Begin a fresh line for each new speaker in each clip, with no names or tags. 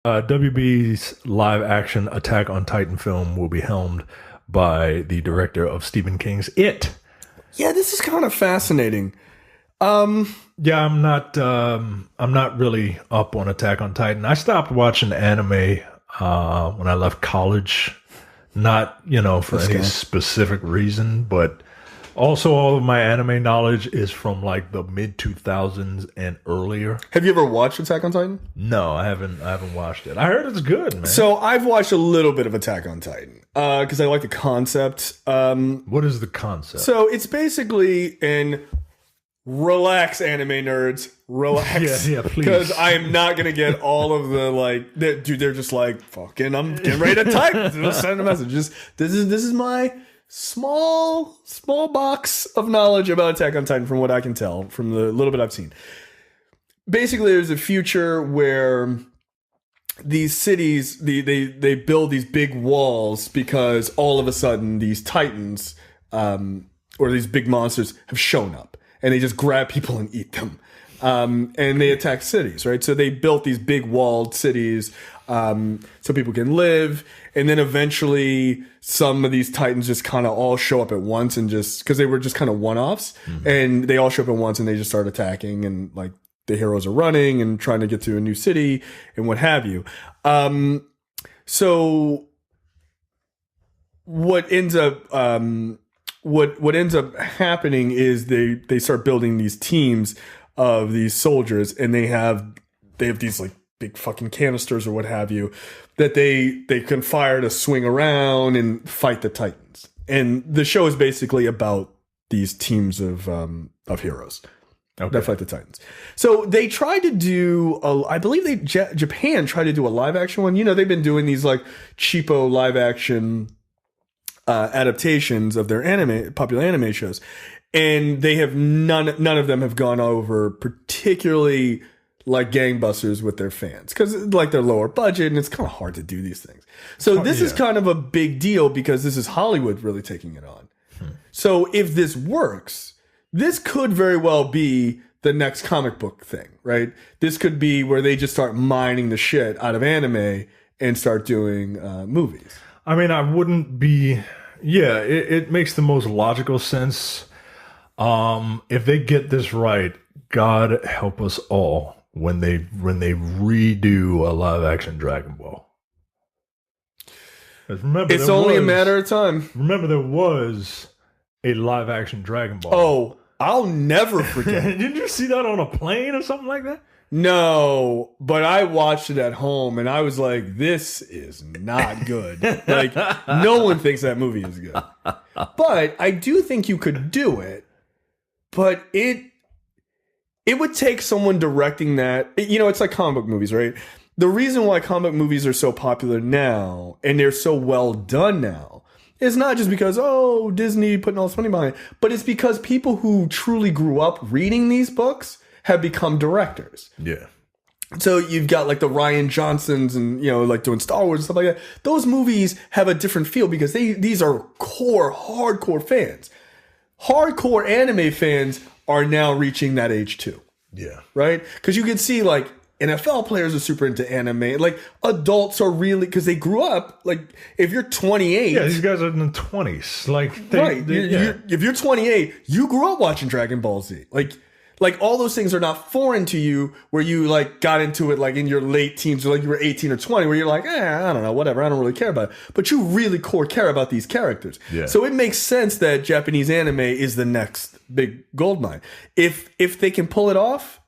WB's live action Attack on Titan film will be helmed by the director of Stephen King's It.
Yeah, this is kind of fascinating.
Yeah, I'm not really up on Attack on Titan. I stopped watching anime when I left college. Not, for any specific reason, but also all of my anime knowledge is from like the mid 2000s and earlier.
Have you ever watched Attack on Titan?
No, I haven't watched it. I heard it's good, man.
So I've watched a little bit of Attack on Titan because I like the concept.
What is the concept?
So it's basically an relax, anime nerds, relax.
Yeah, please.
Because I am not gonna get all of the dude. They're just like fucking. I'm getting ready to type. Send a message. This is my small box of knowledge about Attack on Titan from what I can tell from the little bit I've seen. Basically, there's a future where these cities they build these big walls because all of a sudden these titans or these big monsters have shown up. And they just grab people and eat them. And they attack cities, right? So they built these big walled cities so people can live. And then eventually some of these titans just kind of all show up at once and just, because they were just kind of one-offs. Mm-hmm. And they all show up at once and they just start attacking. And like the heroes are running and trying to get to a new city and what have you. So what ends up... What ends up happening is they start building these teams of these soldiers, and they have these like big fucking canisters or what have you that they can fire to swing around and fight the titans. And the show is basically about these teams of heroes that fight the titans. So they tried to do I believe Japan tried to do a live action one. They've been doing these like cheapo live action adaptations of their popular anime shows, and they have none of them have gone over particularly like gangbusters with their fans because like they're lower budget and it's kind of hard to do these things. So this is kind of a big deal because this is Hollywood really taking it on. So if this works, this could very well be the next comic book thing, right? This could be where they just start mining the shit out of anime and start doing movies.
I mean, I wouldn't be... Yeah, it makes the most logical sense. If they get this right, God help us all when they redo a live-action Dragon Ball. Remember,
it's only a matter of time.
Remember, there was a live-action Dragon Ball.
Oh, I'll never forget.
Didn't you see that on a plane or something like that?
No, but I watched it at home and I was like, this is not good. Like, no one thinks that movie is good. But I do think you could do it. But it would take someone directing that. It's like comic book movies, right? The reason why comic book movies are so popular now and they're so well done now is not just because, Disney putting all this money behind it, but it's because people who truly grew up reading these books have become directors.
Yeah.
So you've got like the Rian Johnsons and, like doing Star Wars and stuff like that. Those movies have a different feel because these are hardcore fans. Hardcore anime fans are now reaching that age too.
Yeah.
Right? Because you can see like NFL players are super into anime. Like adults are really, because they grew up, like if you're 28.
Yeah, these guys are in the 20s. Like,
if you're 28, you grew up watching Dragon Ball Z. Like all those things are not foreign to you where you like got into it like in your late teens or like you were 18 or 20 where you're like, I don't know, whatever. I don't really care about it. But you really care about these characters.
Yeah.
So it makes sense that Japanese anime is the next big goldmine. If they can pull it off,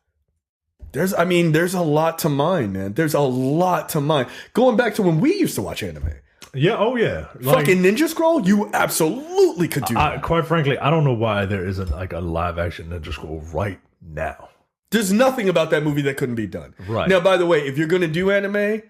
there's a lot to mine, man. There's a lot to mine. Going back to when we used to watch anime.
Yeah, oh yeah.
Fucking Ninja Scroll, you absolutely could do that.
Quite frankly, I don't know why there isn't like a live action Ninja Scroll right now.
There's nothing about that movie that couldn't be done.
Right.
Now, by the way, if you're going to do anime,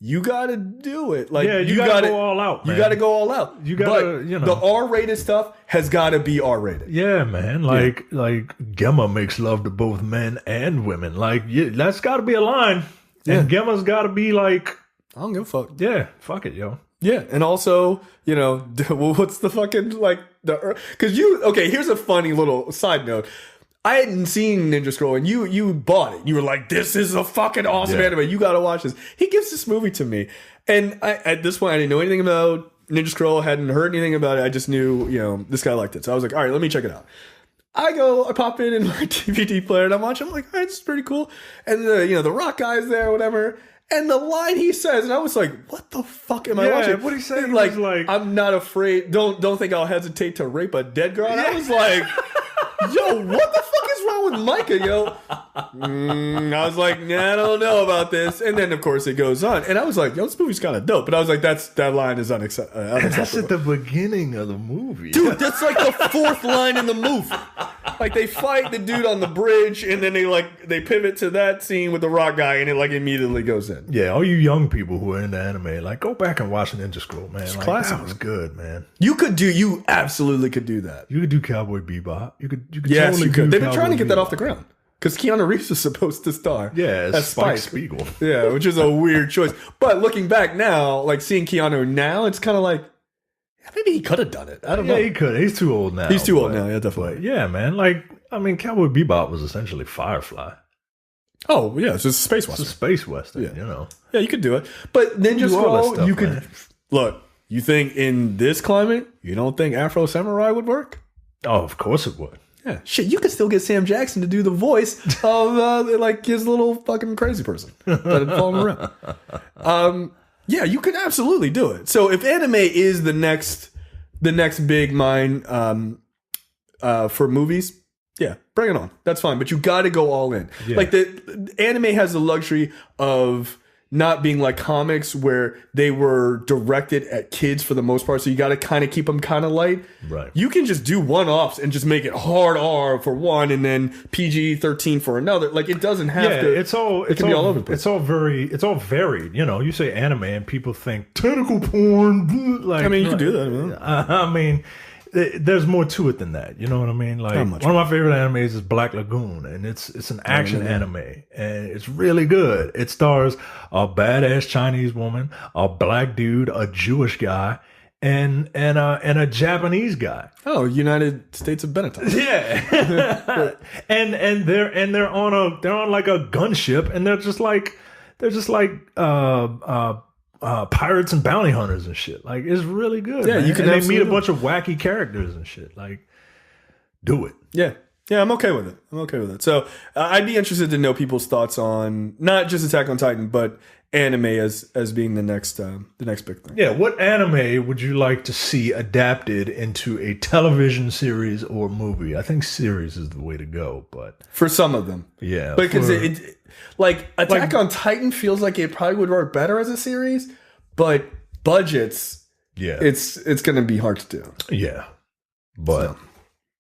you got to do it. Like,
you got to go all out, man.
You got to go all out.
You got to,
the R-rated stuff has got to be R-rated.
Yeah, man. Like Gemma makes love to both men and women. Like, that's got to be a line. Yeah. And Gemma's got to be like...
I don't give a fuck.
Yeah, fuck it, yo.
Yeah, and also, what's the fucking, like, because here's a funny little side note. I hadn't seen Ninja Scroll, and you bought it. You were like, "This is a fucking awesome anime. You got to watch this." He gives this movie to me, and at this point, I didn't know anything about Ninja Scroll. Hadn't heard anything about it. I just knew, this guy liked it, so I was like, "All right, let me check it out." I pop it in my DVD player, and I'm watching. I'm like, "All right, this is pretty cool." And the rock guy's there, whatever. And the line he says, and I was like, "What the fuck am I watching?"
What he said,
like, "I'm not afraid. Don't think I'll hesitate to rape a dead girl." And I was like, "Yo, what the fuck is wrong with Micah, yo?" I was like, "Nah, I don't know about this." And then, of course, it goes on. And I was like, "Yo, this movie's kind of dope." But I was like, that line is unacceptable.
And that's at the beginning of the movie.
Dude, that's like the fourth line in the movie. Like, they fight the dude on the bridge, and then they pivot to that scene with the rock guy, and it immediately goes in.
Yeah, all you young people who are into anime, go back and watch Ninja Scroll, man. That was good, man.
You absolutely could do that.
You could do Cowboy Bebop. You could
yes,
totally
you could. They've been
Cowboy
trying to get that
Bebop.
off the ground. Because Keanu Reeves was supposed to star.
Yeah, as Spike Spiegel.
Yeah, which is a weird choice. But looking back now, seeing Keanu now, it's kind of like, maybe he could have done it. I don't know.
Yeah, he could. He's too old now.
He's too old now, yeah, definitely.
Yeah, man. Cowboy Bebop was essentially Firefly.
Oh, yeah, it's just a space western.
It's a space western,
Yeah, you could do it. But Ninja Scroll, you could... Man. Look, you think in this climate, you don't think Afro Samurai would work?
Oh, of course it would.
Yeah, shit, you could still get Sam Jackson to do the voice of his little fucking crazy person that had fallen around. Yeah, you could absolutely do it. So if anime is the next big mine for movies, yeah, bring it on. That's fine, but you got to go all in. Yeah. The anime has the luxury of not being like comics where they were directed at kids for the most part, so you got to kind of keep them kind of light.
Right.
You can just do one-offs and just make it hard R for one and then PG-13 for another. It doesn't have to.
It can be all over the place. It's all varied. You say anime and people think tentacle porn.
You can do that.
There's more to it than that. You know what I mean? One of my favorite animes is Black Lagoon, and it's an action anime, and it's really good. It stars a badass Chinese woman, a black dude, a Jewish guy, and a Japanese guy.
Oh, United States of Benetton.
Yeah. and they're on a gunship, and they're just like pirates and bounty hunters and shit. It's really good.
Yeah,
man.
you can.
And they meet a bunch of wacky characters and shit. Do it.
Yeah, I'm okay with it. So I'd be interested to know people's thoughts on not just Attack on Titan, but anime as being the next big thing.
Yeah, what anime would you like to see adapted into a television series or movie? I think series is the way to go, but
for some of them,
yeah,
because Attack on Titan feels like it probably would work better as a series, but budgets,
yeah,
it's going to be hard to do.
Yeah, but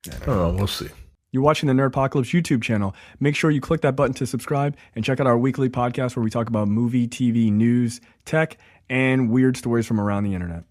I don't know. We'll see.
You're watching the Nerdpocalypse YouTube channel. Make sure you click that button to subscribe and check out our weekly podcast where we talk about movie, TV, news, tech, and weird stories from around the internet.